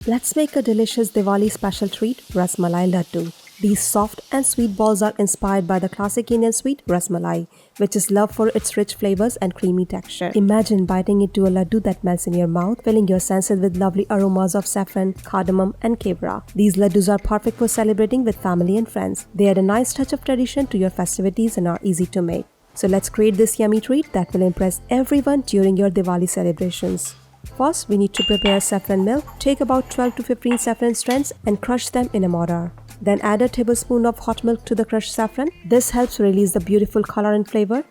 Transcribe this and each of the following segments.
Let's make a delicious Diwali special treat, Rasmalai Laddu. These soft and sweet balls are inspired by the classic Indian sweet Rasmalai, which is loved for its rich flavors and creamy texture. Imagine biting into a laddu that melts in your mouth, filling your senses with lovely aromas of saffron, cardamom, and kewra. These laddus are perfect for celebrating with family and friends. They add a nice touch of tradition to your festivities and are easy to make. So let's create this yummy treat that will impress everyone during your Diwali celebrations. First, we need to prepare saffron milk. Take about 12 to 15 saffron strands and crush them in a mortar. Then add a tablespoon of hot milk to the crushed saffron. This helps release the beautiful color and flavor.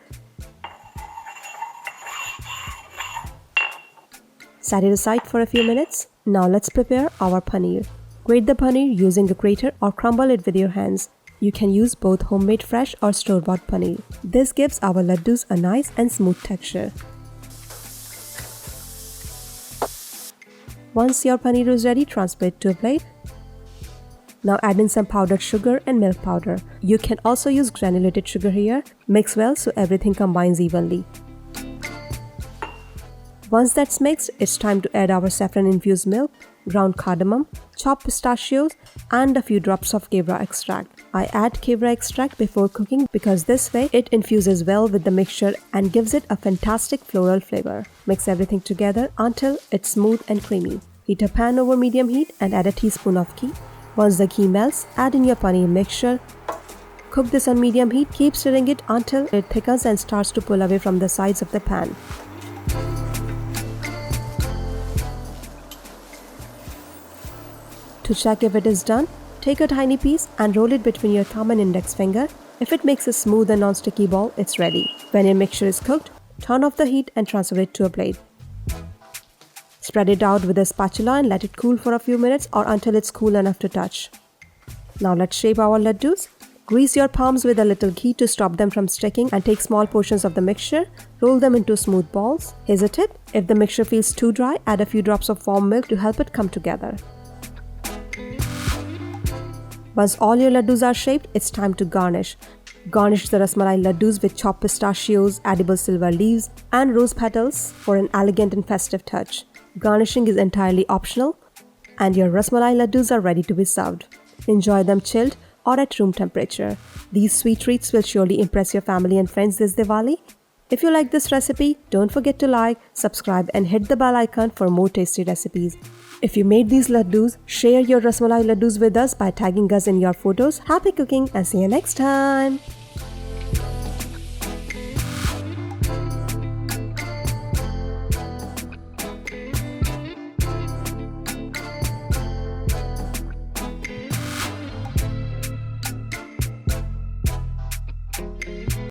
Set it aside for a few minutes. Now let's prepare our paneer. Grate the paneer using a grater or crumble it with your hands. You can use both homemade fresh or store-bought paneer. This gives our laddus a nice and smooth texture. Once your paneer is ready, transfer it to a plate. Now add in some powdered sugar and milk powder. You can also use granulated sugar here. Mix well so everything combines evenly. Once that's mixed, it's time to add our saffron-infused milk, ground cardamom, chopped pistachios, and a few drops of kewra extract. I add kewra extract before cooking because this way it infuses well with the mixture and gives it a fantastic floral flavor. Mix everything together until it's smooth and creamy. Heat a pan over medium heat and add a teaspoon of ghee. Once the ghee melts, add in your paneer mixture. Cook this on medium heat. Keep stirring it until it thickens and starts to pull away from the sides of the pan. To check if it is done, take a tiny piece and roll it between your thumb and index finger. If it makes a smooth and non-sticky ball, it's ready. When your mixture is cooked, turn off the heat and transfer it to a plate. Spread it out with a spatula and let it cool for a few minutes or until it's cool enough to touch. Now let's shape our laddus. Grease your palms with a little ghee to stop them from sticking and take small portions of the mixture. Roll them into smooth balls. Here's a tip: if the mixture feels too dry, add a few drops of warm milk to help it come together. Once all your laddus are shaped, it's time to garnish. Garnish the Rasmalai laddus with chopped pistachios, edible silver leaves, and rose petals for an elegant and festive touch. Garnishing is entirely optional, and your Rasmalai laddus are ready to be served. Enjoy them chilled or at room temperature. These sweet treats will surely impress your family and friends this Diwali. If you like this recipe, don't forget to like, subscribe, and hit the bell icon for more tasty recipes. If you made these laddus, share your Rasmalai laddus with us by tagging us in your photos. Happy cooking and see you next time!